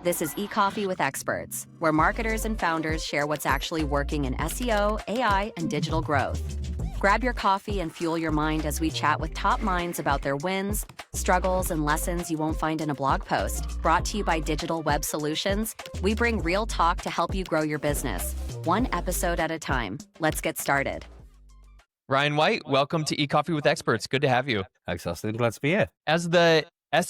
This is eCoffee with Experts, where marketers and founders share what's actually working in SEO, AI, and digital growth. Grab your coffee and fuel your mind as we chat with top minds about their wins, struggles, and lessons you won't find in a blog post. Brought to you by Digital Web Solutions, we bring real talk to help you grow your business, one episode at a time. Let's get started. Ryan White, welcome to eCoffee with Experts. Good to have you. Thanks, Austin. Glad to be here. As the head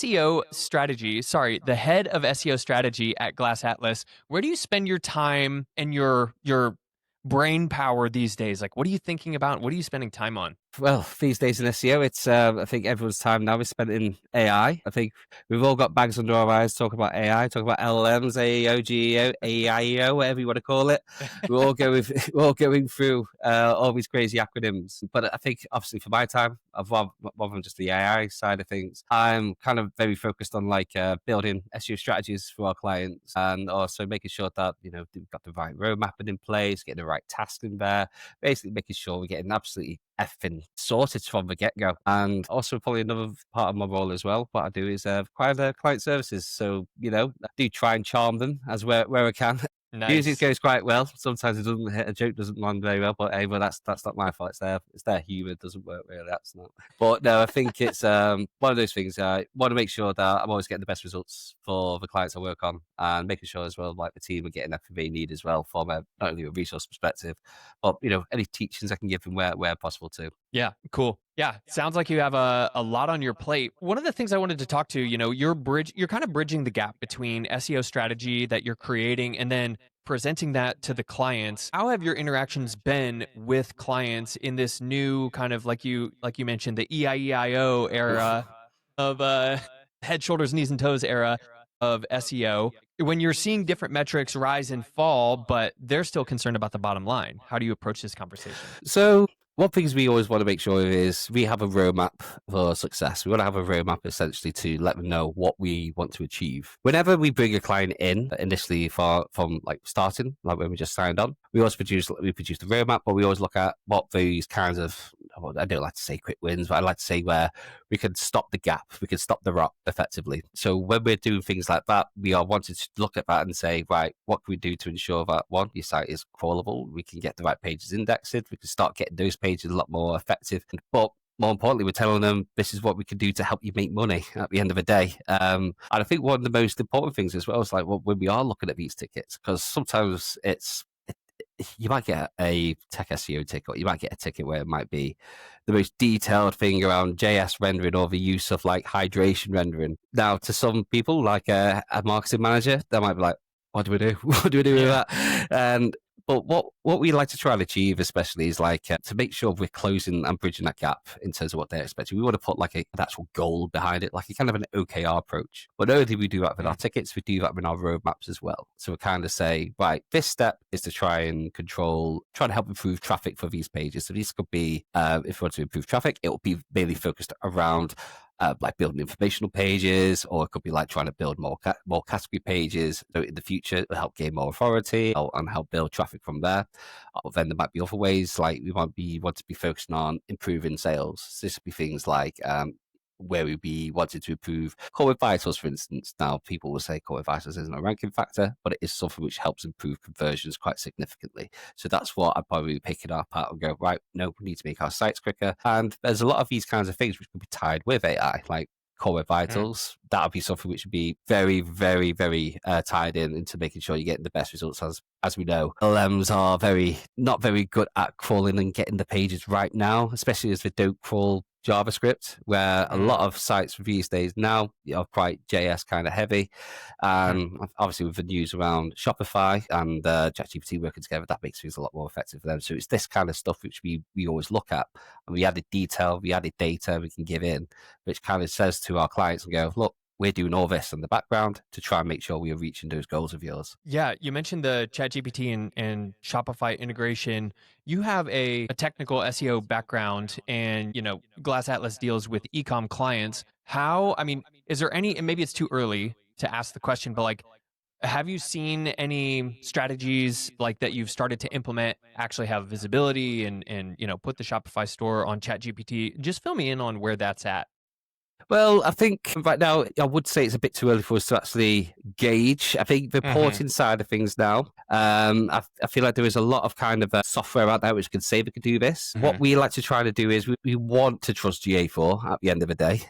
of SEO strategy at Glass Atlas, where do you spend your time and your brain power these days? Like, what are you thinking about? What are you spending time on? Well, these days in SEO, it's I think everyone's time now is spent in AI. I think we've all got bags under our eyes talking about AI, talking about LLMs, AEO, GEO, AIEO, whatever you want to call it. We're all going through all these crazy acronyms. But I think, obviously, for my time, rather than just the AI side of things, I'm kind of very focused on building SEO strategies for our clients, and also making sure that we've got the right road mapping in place, getting the right tasks in there, basically making sure we're getting absolutely everything sorted from the get-go. And also probably another part of my role as well, what I do is acquire client services. So, I do try and charm them as where I can. Nice. Usually it goes quite well. Sometimes it doesn't hit, a joke doesn't land very well, but hey, that's not my fault. It's their humor. It doesn't work really. That's not. But no, I think it's one of those things. I want to make sure that I'm always getting the best results for the clients I work on, and making sure as well, like the team are getting everything they need as well from not only a resource perspective, but any teachings I can give them where possible too. Yeah, cool. Yeah, sounds like you have a lot on your plate. One of the things I wanted to talk to, you're kind of bridging the gap between SEO strategy that you're creating and then presenting that to the clients. How have your interactions been with clients in this new kind of, like you mentioned, the EIEIO era of head, shoulders, knees, and toes era of SEO, when you're seeing different metrics rise and fall, but they're still concerned about the bottom line? How do you approach this conversation? So one thing we always want to make sure is we have a roadmap for success. We want to have a roadmap essentially to let them know what we want to achieve. Whenever we bring a client in, initially from starting, like when we just signed on, we produce the roadmap, but we always look at what these kinds of, I don't like to say quick wins, but I like to say where we can stop the gap, we can stop the rot effectively. So when we're doing things like that, we are wanting to look at that and say, right, what can we do to ensure that, one, your site is crawlable, we can get the right pages indexed, we can start getting those pages a lot more effective. But more importantly, we're telling them this is what we can do to help you make money at the end of the day. And I think one of the most important things as well is when we are looking at these tickets, because sometimes you might get a tech SEO ticket, or you might get a ticket where it might be the most detailed thing around JS rendering or the use of hydration rendering. Now, to some people, like a marketing manager, they might be like, what do we do? What do we do with that? But what we like to try and achieve, especially, is to make sure we're closing and bridging that gap in terms of what they're expecting. We want to put an actual goal behind it, like a kind of an OKR approach. But not only we do that with our tickets, we do that with our roadmaps as well. So we kind of say, right, this step is to try and help improve traffic for these pages. So these could be, if we want to improve traffic, it will be mainly focused around building informational pages, or it could be trying to build more category pages. So in the future, it'll help gain more authority and help build traffic from there. Then there might be other ways, we want to be focusing on improving sales. So this would be things where we'd be wanting to improve core web vitals, for instance. Now, people will say core web vitals isn't a ranking factor, but it is something which helps improve conversions quite significantly. So that's what I'd probably be picking up at and go, right, no, we need to make our sites quicker. And there's a lot of these kinds of things which could be tied with AI, like core web vitals. That would be something which would be very, very, very tied into making sure you're getting the best results. As we know, LLMs are not very good at crawling and getting the pages right now, especially as they don't crawl JavaScript, where a lot of sites these days now are quite JS kind of heavy. Obviously with the news around Shopify and ChatGPT working together, that makes things a lot more effective for them. So it's this kind of stuff which we always look at, and we added detail, we added data we can give in, which kind of says to our clients and go, look, we're doing all this in the background to try and make sure we are reaching those goals of yours. Yeah, you mentioned the ChatGPT and Shopify integration. You have a technical SEO background, and Glass Atlas deals with e-com clients. Is there any, and maybe it's too early to ask the question, but have you seen any strategies that you've started to implement actually have visibility and put the Shopify store on ChatGPT? Just fill me in on where that's at. Well, I think right now, I would say it's a bit too early for us to actually gauge. I think the reporting side of things now, I feel like there is a lot of kind of software out there which can say we could do this. What we like to try to do is we want to trust GA4 at the end of the day.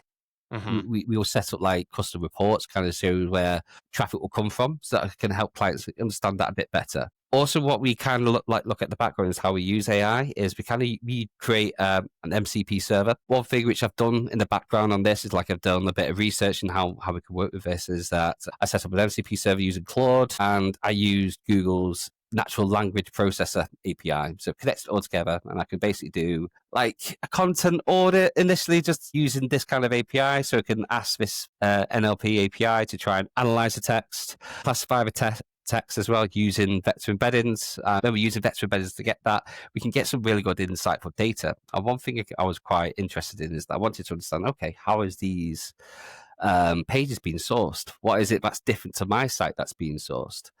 We will set up like custom reports, kind of show where traffic will come from, so that can help clients understand that a bit better. Also, what we kind of look at the background is how we use AI. Is we create an MCP server. One thing which I've done in the background on this is like I've done a bit of research in how we can work with this. Is that I set up an MCP server using Claude, and I used Google's natural language processor API. So it connects it all together, and I could basically do like a content audit initially just using this kind of API. So it can ask this NLP API to try and analyze the text, classify the text as well using vector embeddings. When we're using vector embeddings to get that, we can get some really good insightful data. And one thing I was quite interested in is that I wanted to understand, okay, how is these pages being sourced? What is it that's different to my site that's being sourced?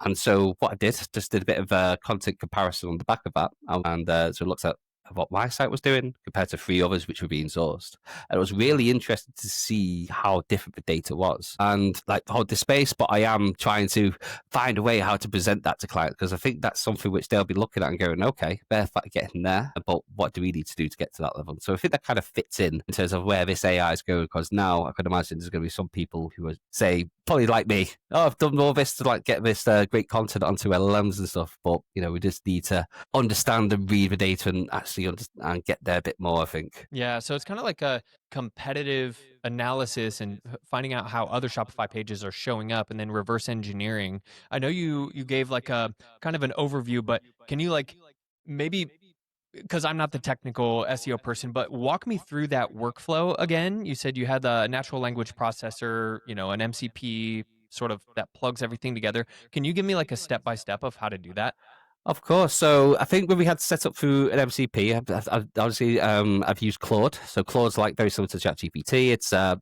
And so what I just did a bit of a content comparison on the back of that. And so it looks at what my site was doing compared to 3 others which were being sourced. And it was really interesting to see how different the data was. And like hold this space, but I am trying to find a way how to present that to clients, because I think that's something which they'll be looking at and going, okay, they're getting there, but what do we need to do to get to that level? So I think that kind of fits in terms of where this AI is going, because now I can imagine there's going to be some people who would say, probably like me, oh, I've done all this to like get this great content onto LLMs and stuff, but we just need to understand and read the data and actually and get there a bit more, I think. Yeah, so it's kind of like a competitive analysis and finding out how other Shopify pages are showing up and then reverse engineering. I know you gave like a kind of an overview, but can you like maybe, because I'm not the technical SEO person, but walk me through that workflow again. You said you had the natural language processor, an MCP sort of that plugs everything together. Can you give me like a step by step of how to do that? Of course. So I think when we had to set up through an MCP, obviously I've used Claude. So Claude's like very similar to ChatGPT. It's a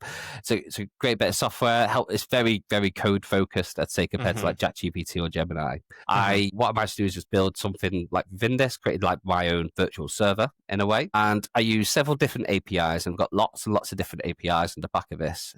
great bit of software. It's very, very code focused, I'd say, compared to like ChatGPT or Gemini. What I managed to do is just build something like within this, created like my own virtual server in a way. And I use several different APIs, and I've got lots and lots of different APIs on the back of this.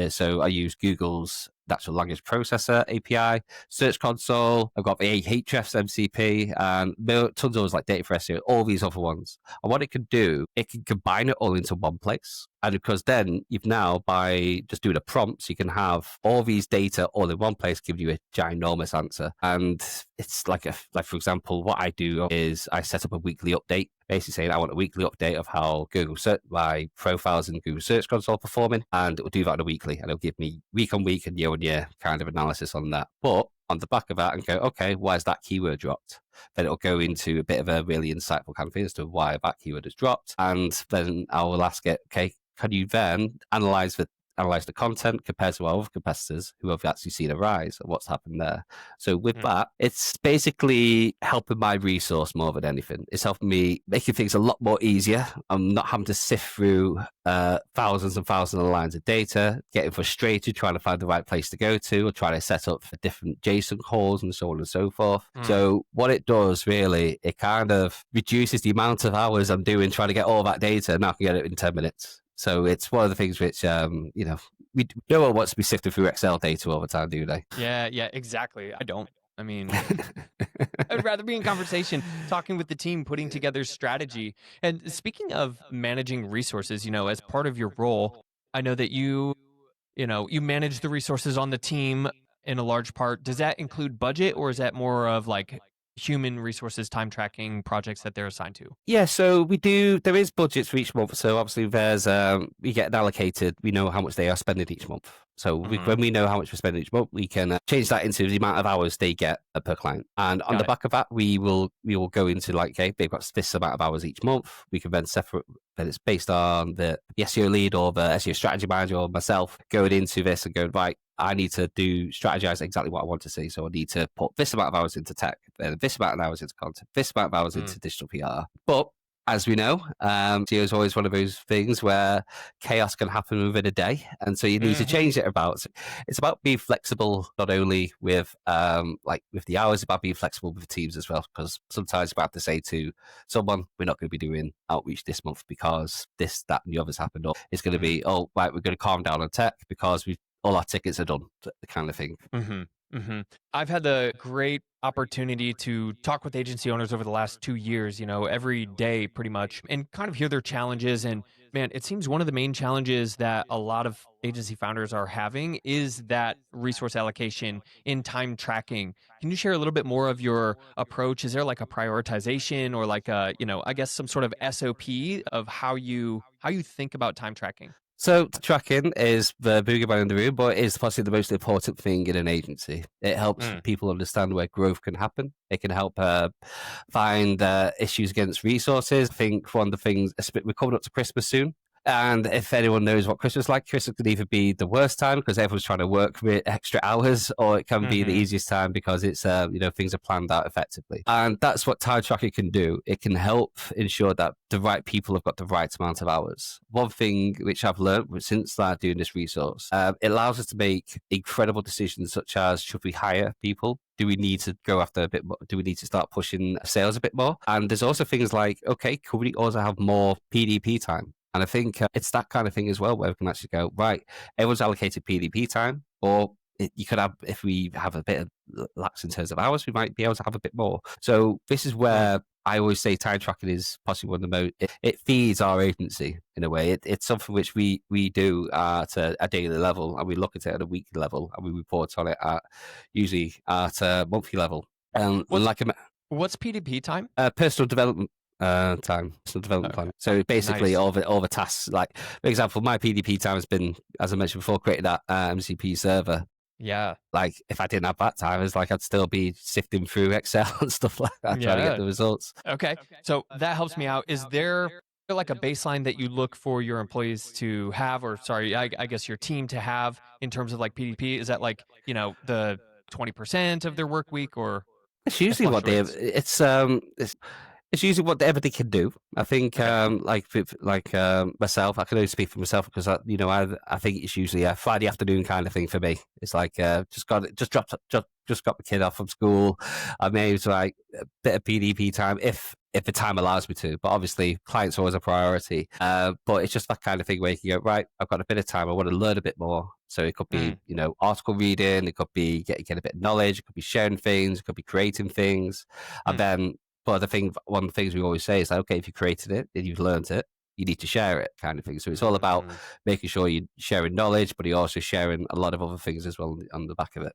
So I use Google's natural language processor API, Search Console. I've got the Ahrefs MCP, and tons of those like Data for SEO, all these other ones. And what it can do, it can combine it all into one place. And because then you've now, by just doing a prompt, you can have all these data all in one place, give you a ginormous answer. And it's like for example, what I do is I set up a weekly update, basically saying I want a weekly update of how Google search, my profiles in Google Search Console are performing, and it will do that on a weekly, and it'll give me week on week and year kind of analysis on that. But on the back of that, and go, okay, why is that keyword dropped? Then it'll go into a bit of a really insightful kind of thing as to why that keyword has dropped, and then I will ask it, okay, can you then analyze the content compared to our other competitors who have actually seen a rise and what's happened there? So with that, it's basically helping my resource more than anything. It's helping me, making things a lot more easier. I'm not having to sift through thousands and thousands of lines of data, getting frustrated trying to find the right place to go to, or trying to set up different JSON calls and so on and so forth. So what it does really, it kind of reduces the amount of hours I'm doing trying to get all that data, and I can get it in 10 minutes. So it's one of the things which, no one wants to be sifting through Excel data all the time, do they? Yeah, exactly. I don't. I mean, I'd rather be in conversation, talking with the team, putting together strategy. And speaking of managing resources, as part of your role, I know that you manage the resources on the team in a large part. Does that include budget, or is that more of like human resources, time tracking projects that they're assigned to? Yeah, so we do. There is budgets for each month. So obviously, there's we get allocated. We know how much they are spending each month. So when we know how much we're spending each month, we can change that into the amount of hours they get per client. And on the back of that, we will go into like, okay, they've got this amount of hours each month. We can then separate. Then it's based on the SEO lead or the SEO strategy manager or myself going into this and going, right, I need to strategize exactly what I want to see. So I need to put this amount of hours into tech, then this amount of hours into content, this amount of hours into digital PR. But as we know, SEO is always one of those things where chaos can happen within a day, and so you need to change it about. It's about being flexible, not only with with the hours, it's about being flexible with teams as well. Because sometimes you have to say to someone, "We're not going to be doing outreach this month because this, that, and the others happened," or it's going to be, "Oh, right, we're going to calm down on tech because we all our tickets are done," the kind of thing. I've had the great opportunity to talk with agency owners over the last 2 years, every day pretty much, and kind of hear their challenges. And man, it seems one of the main challenges that a lot of agency founders are having is that resource allocation in time tracking. Can you share a little bit more of your approach? Is there like a prioritization or like a, I guess some sort of SOP of how you think about time tracking? So tracking is the boogeyman in the room, but it is possibly the most important thing in an agency. It helps people understand where growth can happen. It can help find issues against resources. I think one of the things, we're coming up to Christmas soon. And if anyone knows what Christmas is like, Christmas could either be the worst time because everyone's trying to work with extra hours, or it can be the easiest time because it's things are planned out effectively. And that's what time tracking can do. It can help ensure that the right people have got the right amount of hours. One thing which I've learned since doing this resource, it allows us to make incredible decisions such as, should we hire people? Do we need to go after a bit more? Do we need to start pushing sales a bit more? And there's also things like, okay, could we also have more PDP time? And I think it's that kind of thing as well, where we can actually go, right, everyone's allocated PDP time, or you could have, if we have a bit of lax in terms of hours, we might be able to have a bit more. So this is where I always say time tracking is possibly one of the most, it feeds our agency in a way. It's something which we do at a daily level, and we look at it at a weekly level, and we report on it usually at a monthly level. What's PDP time? Personal development time, personal development plan. So basically, Nice. all the tasks. Like, for example, my PDP time has been, as I mentioned before, creating that MCP server. Yeah. Like, if I didn't have that time, it's like I'd still be sifting through Excel and stuff like that, trying to get the results. Okay. So that helps me out. Is there like a baseline that you look for your employees to have, or sorry, I guess your team to have in terms of like PDP? Is that like, the 20% of their work week, or It's it usually what they. fluctuates? It's usually whatever they can do. I think, Okay. myself, I can only speak for myself because I think it's usually a Friday afternoon kind of thing for me. It's like just got the kid off from school. I may use like a bit of PDP time if the time allows me to. But obviously, clients are always a priority. But it's just that kind of thing where you can go, right, I've got a bit of time. I want to learn a bit more. So it could be, article reading. It could be get a bit of knowledge. It could be sharing things. It could be creating things, and then. But one of the things we always say is that, okay, if you created it and you've learned it, you need to share it, kind of thing. So it's all about making sure you're sharing knowledge, but you're also sharing a lot of other things as well on the back of it.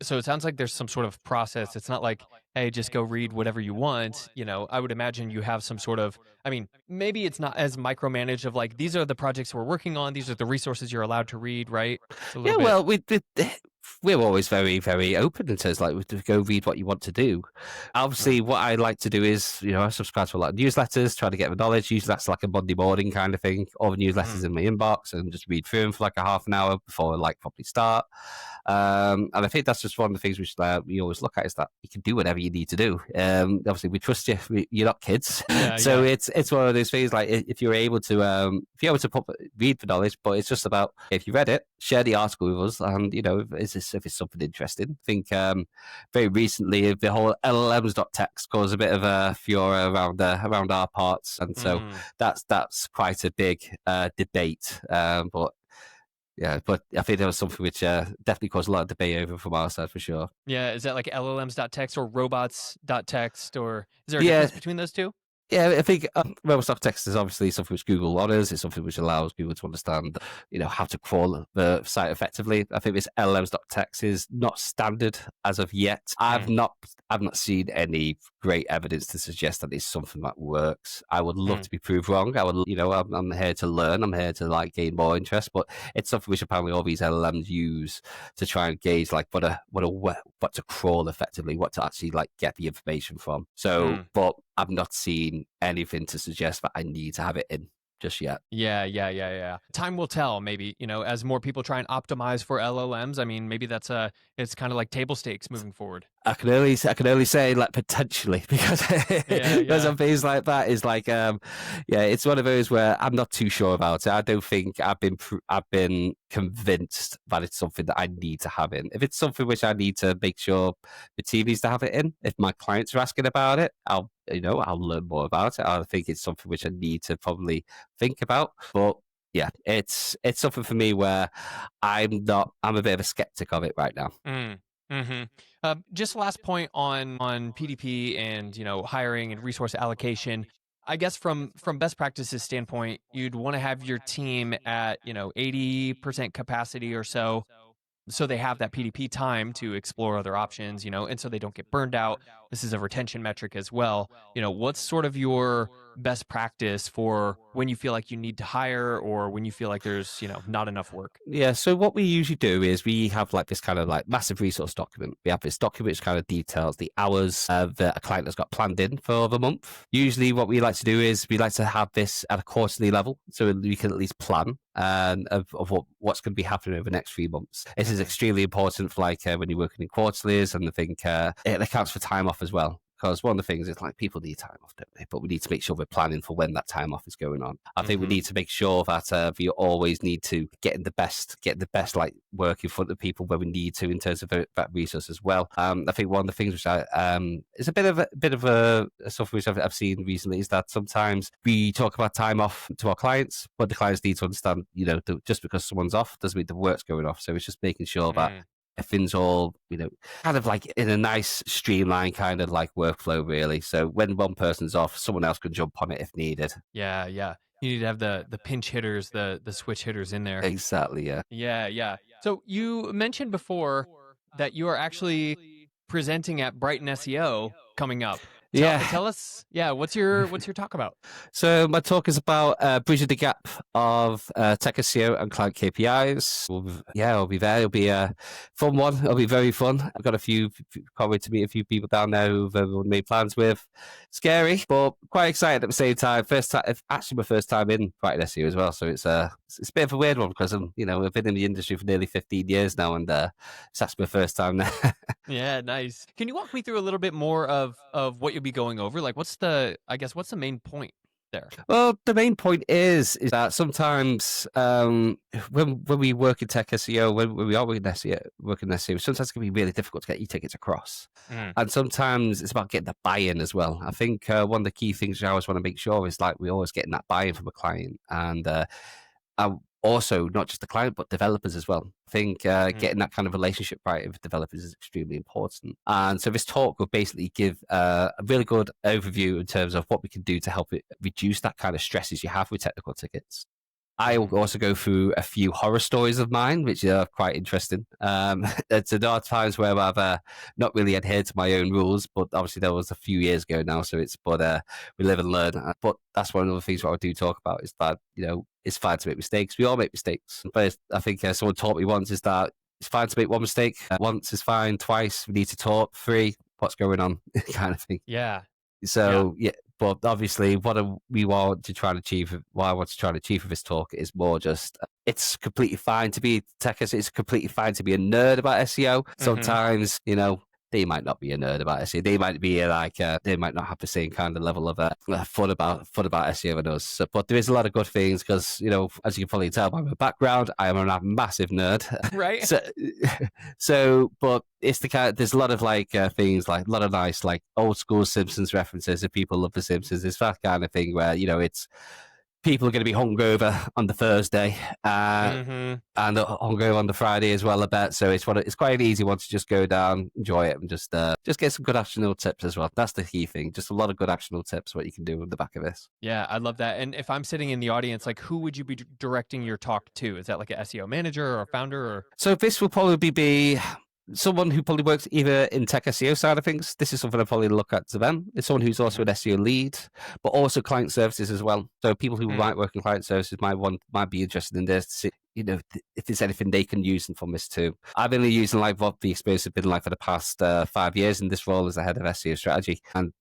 So it sounds like there's some sort of process. It's not like, hey, just go read whatever you want. I would imagine you have some sort of, I mean, maybe it's not as micromanaged of like, these are the projects we're working on. These are the resources you're allowed to read, right? It's a Yeah, little bit. well, we're always very, very open in terms of, like, to go read what you want to do. Obviously, what I like to do is, I subscribe to a lot of newsletters, try to get the knowledge. Usually that's like a Monday morning kind of thing. All the newsletters in my inbox, and just read through them for like a half an hour before I probably start. And I think that's just one of the things which we always look at, is that you can do whatever you need to do. Obviously, we trust you. You're not kids, so Yeah. it's one of those things. Like, if you're able to read for knowledge, but it's just about, if you read it, share the article with us, and if it's something interesting. I think very recently the whole LLMs.txt caused a bit of a furor around our parts, and so that's quite a big debate. But yeah, but I think there was something which definitely caused a lot of debate over from our side, for sure. Yeah. Is that like LLMs.txt or robots.txt, or is there a Yeah, difference between those two? Yeah, I think robust text is obviously something which Google honors. It's something which allows Google to understand, how to crawl the site effectively. I think this LLMs.txt is not standard as of yet. I've not seen any great evidence to suggest that it's something that works. I would love to be proved wrong. I'm here to learn. I'm here to gain more interest. But it's something which apparently all these LLMs use to try and gauge what to crawl effectively, what to actually get the information from. So, but I've not seen anything to suggest that I need to have it in just yet. Yeah. Time will tell, maybe, as more people try and optimize for LLMs. I mean, maybe it's kind of like table stakes moving forward. I can only say like potentially because because Yeah. on things like that is like yeah, it's one of those where I'm not too sure about it. I don't think I've been convinced that it's something that I need to have in. If it's something which I need to make sure the team needs to have it in, if my clients are asking about it, I'll learn more about it. I think it's something which I need to probably think about, but. Yeah, it's something for me where I'm a bit of a skeptic of it right now. Mm. Hmm. Just last point on PDP and hiring and resource allocation. I guess from best practices standpoint, you'd want to have your team at 80% capacity or so they have that PDP time to explore other options, and so they don't get burned out. This is a retention metric as well. What's sort of your best practice for when you feel like you need to hire or when you feel like there's, not enough work? Yeah, so what we usually do is we have like this kind of like massive resource document. We have this document which kind of details the hours that a client has got planned in for the month. Usually what we like to do is we like to have this at a quarterly level so we can at least plan of what's going to be happening over the next 3 months. This is Mhm. extremely important for like when you're working in quarterlies, and I think it accounts for time off as well. Because one of the things is like people need time off, don't they? But we need to make sure we're planning for when that time off is going on. I think we Mhm. need to make sure that we always need to get the best like work in front of people where we need to in terms of that resource as well. I think one of the things which I is a bit of a stuff which I've seen recently is that sometimes we talk about time off to our clients, but the clients need to understand, just because someone's off doesn't mean the work's going off. So it's just making sure that Mm. everything's all, kind of like in a nice streamlined kind of like workflow, really. So when one person's off, someone else can jump on it if needed. Yeah. You need to have the pinch hitters, the switch hitters in there. Exactly. Yeah. Yeah. So you mentioned before that you are actually presenting at Brighton SEO coming up. Tell Yeah. tell us, yeah, what's your talk about? So my talk is about bridging the gap of tech SEO and client KPIs. I'll be there. It'll be a fun one. It'll be very fun. I've got can't wait to meet a few people down there who've made plans with. Scary, but quite excited at the same time. First time, actually my first time in Brighton SEO as well. So it's a bit of a weird one because I've been in the industry for nearly 15 years now, and it's actually my first time there. Yeah, nice. Can you walk me through a little bit more of what you'll be going over? Like what's the main point there? Well, the main point is that sometimes when we work in tech SEO, when we are working in SEO, sometimes it can be really difficult to get your tickets across, Mm. and sometimes it's about getting the buy-in as well. I think one of the key things I always want to make sure is like we're always getting that buy-in from a client, and also not just the client but developers as well. I think Mm. getting that kind of relationship right with developers is extremely important. And so this talk will basically give a really good overview in terms of what we can do to help it reduce that kind of stresses you have with technical tickets. I will Mhm. also go through a few horror stories of mine, which are quite interesting. There are times where I've not really adhered to my own rules, but obviously that was a few years ago now. But we live and learn. But that's one of the things what I do talk about is that it's fine to make mistakes. We all make mistakes. But I think someone taught me once is that it's fine to make one mistake. Once is fine. Twice we need to talk. Three, what's going on, kind of thing. Yeah. Yeah. So yeah, but obviously, we want to try and achieve, what I want to try and achieve with this talk is more just it's completely fine to be tech. It's completely fine to be a nerd about SEO. Mhm. Sometimes, they might not be a nerd about SEO. They might be they might not have the same kind of level of fun about SEO and us. So, but there is a lot of good things because as you can probably tell by my background, I am a massive nerd. Right? so, but it's the kind. There's a lot of like things like a lot of nice like old school Simpsons references. If people love the Simpsons, it's that kind of thing where it's people are going to be hungover on the Thursday Mhm. and hungover on the Friday as well. I bet so. It's quite an easy one to just go down, enjoy it, and just get some good actionable tips as well. That's the key thing. Just a lot of good actionable tips what you can do on the back of this. Yeah, I love that. And if I'm sitting in the audience, like who would you be directing your talk to? Is that like a SEO manager or a founder or So this will probably be someone who probably works either in tech SEO side of things. This is something I probably look at to them. It's someone who's also Mhm. an SEO lead, but also client services as well. So people who Mm. might work in client services might be interested in this to see, if there's anything they can use from this too. I've been using like what the experience has been like for the past 5 years in this role as the head of SEO strategy. And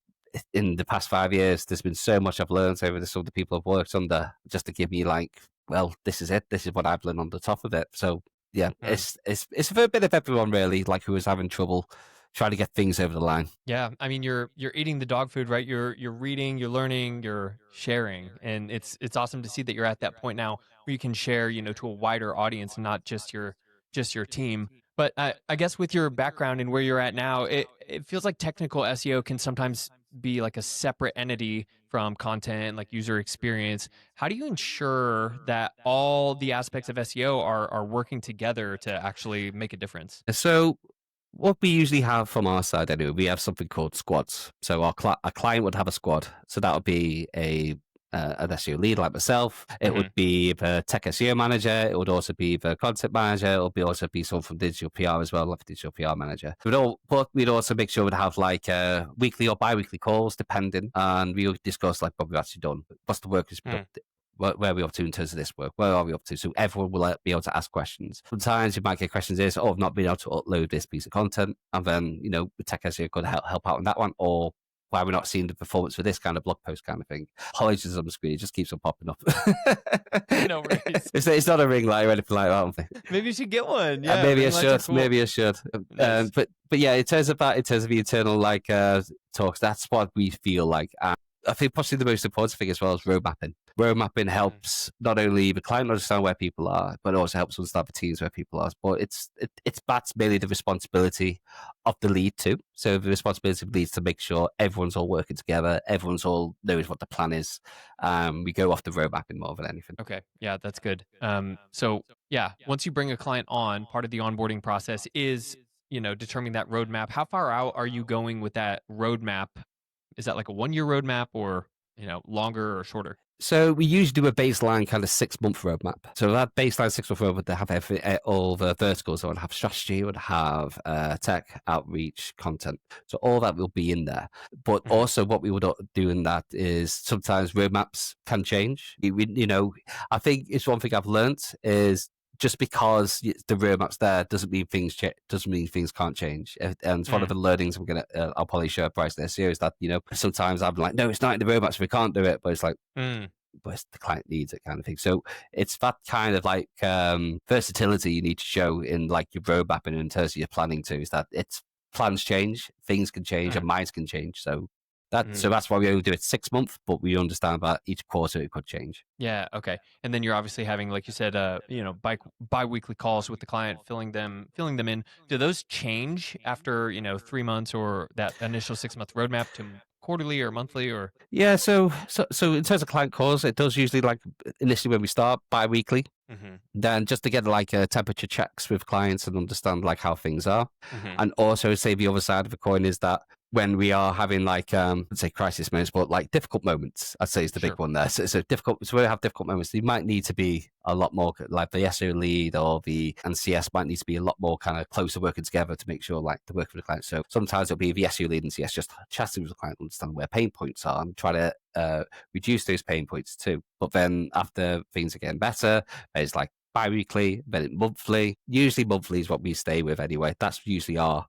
in the past 5 years, there's been so much I've learned over some of the people I've worked under just to give me like, well, this is it. This is what I've learned on the top of it. So yeah, Mm. it's for a bit of everyone really, like who is having trouble trying to get things over the line. Yeah, I mean, you're eating the dog food, right? You're reading, you're learning, you're sharing, and it's awesome to see that you're at that point now where you can share, to a wider audience, not just your team. But I guess with your background and where you're at now, it feels like technical SEO can sometimes be like a separate entity from content, like user experience. How do you ensure that all the aspects of SEO are working together to actually make a difference? So what we usually have from our side anyway, we have something called squads. So our client would have a squad. So that would be an SEO lead like myself. It would be the tech SEO manager. It would also be the content manager. It would also be someone from digital PR as well, like a digital PR manager. But we'd also make sure we'd have like weekly or bi-weekly calls, depending, and we would discuss like what we've actually done, what's the work is where are we up to in terms of this work? Where are we up to? So everyone will be able to ask questions. Sometimes you might get questions is, I've not been able to upload this piece of content. And then, the tech SEO could help out on that one. Or why we're not seeing the performance for this kind of blog post kind of thing. Apologies on the screen. It just keeps on popping up. No worries. It's not a ring light or anything like that. Maybe you should get one. Yeah, maybe I ring lights are should. cool. Maybe I should. Nice. But yeah, in terms of that, in terms of the internal talks, that's what we feel like. I think possibly the most important thing as well is road mapping. Road mapping helps not only the client understand where people are, but it also helps understand the teams where people are. But that's mainly the responsibility of the lead too. So the responsibility of the lead is to make sure everyone's all working together, everyone's all knows what the plan is. We go off the road mapping more than anything. Okay, yeah, that's good. So yeah, once you bring a client on, part of the onboarding process is determining that roadmap. How far out are you going with that roadmap? Is that like a 1-year roadmap or, longer or shorter? So we usually do a baseline kind of 6-month roadmap. So that baseline 6-month roadmap, they have all the verticals. So it would have strategy, it would have tech, outreach, content. So all that will be in there. But also what we would do in that is sometimes roadmaps can change. I think it's one thing I've learned is just because the roadmap's there doesn't mean things can't change. And it's one of the learnings I'll probably share at BrightonSEO is that, sometimes I'm like, no, it's not in the roadmap, so we can't do it. But it's like, but the client needs it kind of thing. So it's that kind of like versatility you need to show in like your roadmap and in terms of your planning too, is that plans change, things can change, and minds can change. So that's why we only do it 6 months, but we understand that each quarter it could change. Yeah. Okay. And then you're obviously having, like you said, bi-weekly calls with the client, filling them in. Do those change after 3 months or that initial 6-month roadmap to quarterly or monthly or? Yeah. So in terms of client calls, it does usually like initially when we start bi-weekly. Then just to get like temperature checks with clients and understand like how things are. And also say the other side of the coin is that when we are having like let's say crisis moments, but like difficult moments, I'd say is the big one there. So difficult. So when we have difficult moments, you might need to be a lot more like the SEO lead or the CS might need to be a lot more kind of closer working together to make sure like the work with the client. So sometimes it'll be the SEO lead and CS just chatting with the client, understand where pain points are and try to reduce those pain points too. But then after things are getting better, it's like bi-weekly, then monthly. Usually monthly is what we stay with anyway. That's usually our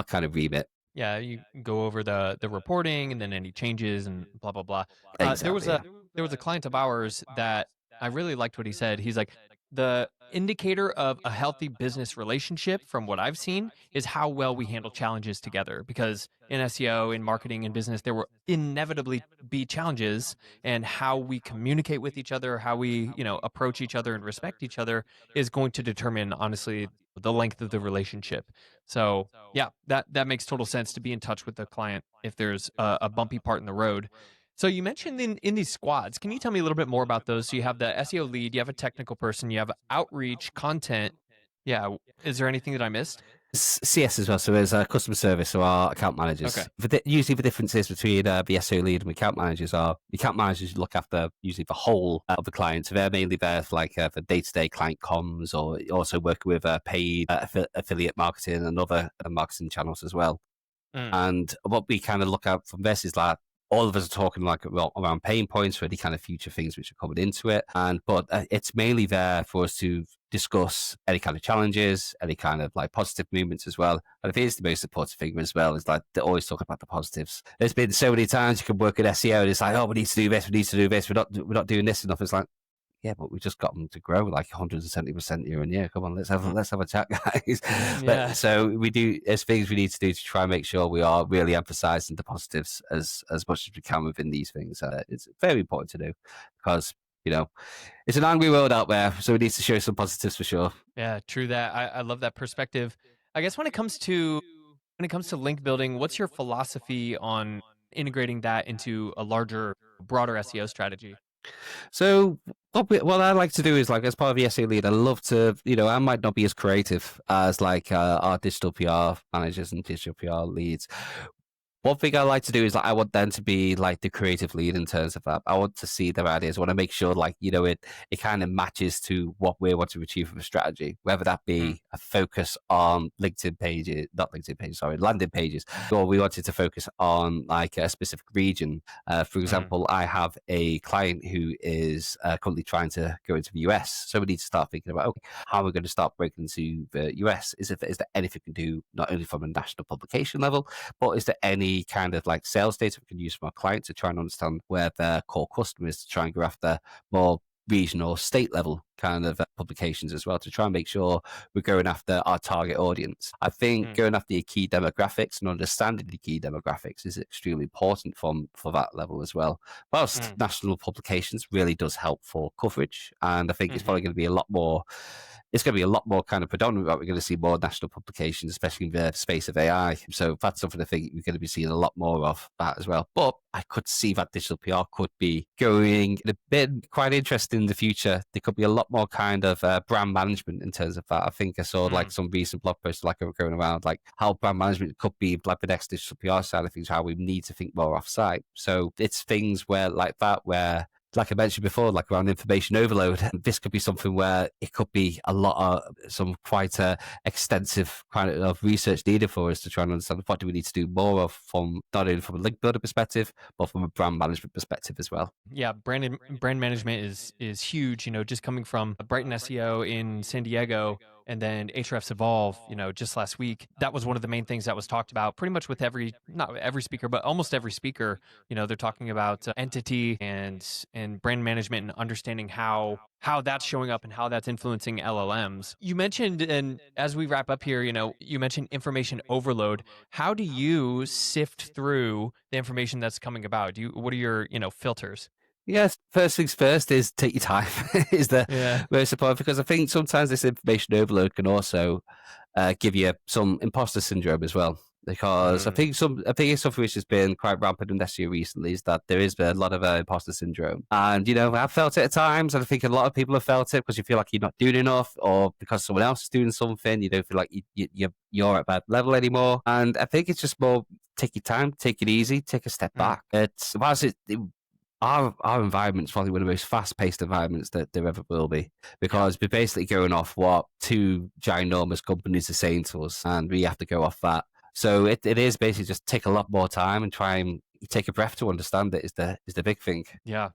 kind of remit. Yeah, you go over the reporting and then any changes and blah blah blah. Exactly, There was a client of ours that I really liked what he said. He's like, the indicator of a healthy business relationship, from what I've seen, is how well we handle challenges together. Because in SEO, in marketing, in business, there will inevitably be challenges, and how we communicate with each other, how we approach each other and respect each other is going to determine, honestly, the length of the relationship. So yeah, that makes total sense to be in touch with the client if there's a bumpy part in the road. So you mentioned in these squads, can you tell me a little bit more about those? So you have the SEO lead, you have a technical person, you have outreach, content. Yeah. Is there anything that I missed? CS as well. So there's customer service, so our account managers. Okay. Usually the differences between the SEO lead and account managers are the account managers look after usually the whole of the client. So they're mainly there for like for day-to-day client comms, or also working with paid affiliate marketing and other marketing channels as well. And what we kind of look at from this is like all of us are talking like around pain points for any kind of future things which are coming into it. But it's mainly there for us to discuss any kind of challenges, any kind of like positive movements as well. And I think it's the most important thing as well is like they're always talking about the positives. There's been so many times you can work at SEO and it's like, oh, we need to do this, we're not doing this enough. It's like, yeah, but we just got them to grow like 170% year on year. Come on, let's have a chat, guys. Yeah. But so we do. There's things we need to do to try and make sure we are really emphasizing the positives as much as we can within these things. It's very important to do because it's an angry world out there, so we need to show some positives for sure. Yeah, true that. I love that perspective. I guess when it comes to link building, what's your philosophy on integrating that into a larger, broader SEO strategy? So what I like to do is, like, as part of the SEO lead, I love to, I might not be as creative as like our digital PR managers and digital PR leads. One thing I like to do is, like, I want them to be like the creative lead in terms of that. I want to see their ideas. I want to make sure, like, it kind of matches to what we want to achieve with a strategy, whether that be a focus on landing pages, or we wanted to focus on like a specific region. For example, I have a client who is currently trying to go into the US. So we need to start thinking about, okay, how are we going to start breaking into the US? Is there anything we can do, not only from a national publication level, but is there any kind of like sales data we can use from our clients to try and understand where their core customers, to try and go after more regional, state level kind of publications as well, to try and make sure we're going after our target audience. I think going after your key demographics and understanding the key demographics is extremely important for that level as well. Whilst national publications really does help for coverage, and I think it's probably going to be a lot more. It's going to be a lot more kind of predominant that we're going to see more national publications, especially in the space of AI. So that's something I think we're going to be seeing a lot more of that as well. But I could see that digital PR could be going a bit quite interesting in the future. There could be a lot more kind of brand management in terms of that. I think I saw like some recent blog posts like going around like how brand management could be like the next digital PR side of things, how we need to think more off-site. So it's things where like that, where, like I mentioned before, like around information overload, this could be something where it could be a lot of some quite extensive kind of research needed for us to try and understand what do we need to do more of, from not only from a link builder perspective, but from a brand management perspective as well. Yeah, brand management is huge. Just coming from Brighton SEO in San Diego, and then Ahrefs Evolve, just last week, that was one of the main things that was talked about pretty much with not every speaker, but almost every speaker. They're talking about entity and brand management and understanding how that's showing up and how that's influencing LLMs. You mentioned, and as we wrap up here, you mentioned information overload. How do you sift through the information that's coming about? What are your, filters? Yes, first things first is take your time is the most important, because I think sometimes this information overload can also give you some imposter syndrome as well. Because I think it's something which has been quite rampant in SEO recently, is that there is a lot of imposter syndrome. And, I've felt it at times, and I think a lot of people have felt it because you feel like you're not doing enough, or because someone else is doing something, you don't feel like you're at that level anymore. And I think it's just more take your time, take it easy, take a step back. Our environment's probably one of the most fast-paced environments that there ever will be, because we're basically going off what two ginormous companies are saying to us, and we have to go off that. So it is basically just take a lot more time and try and take a breath to understand it is the big thing. Yeah,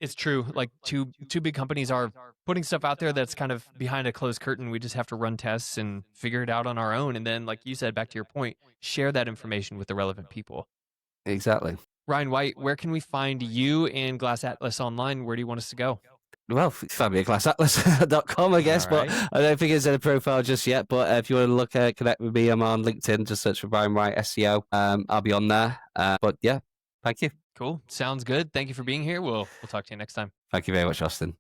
it's true. Like two big companies are putting stuff out there that's kind of behind a closed curtain. We just have to run tests and figure it out on our own, and then, like you said, back to your point, share that information with the relevant people. Exactly. Ryan White, where can we find you and Glass Atlas online? Where do you want us to go? Well, find me at glassatlas.com, I guess, All right. but I don't think it's in a profile just yet. But if you want to connect with me, I'm on LinkedIn. Just search for Ryan White SEO. I'll be on there. But yeah, thank you. Cool. Sounds good. Thank you for being here. We'll talk to you next time. Thank you very much, Austin.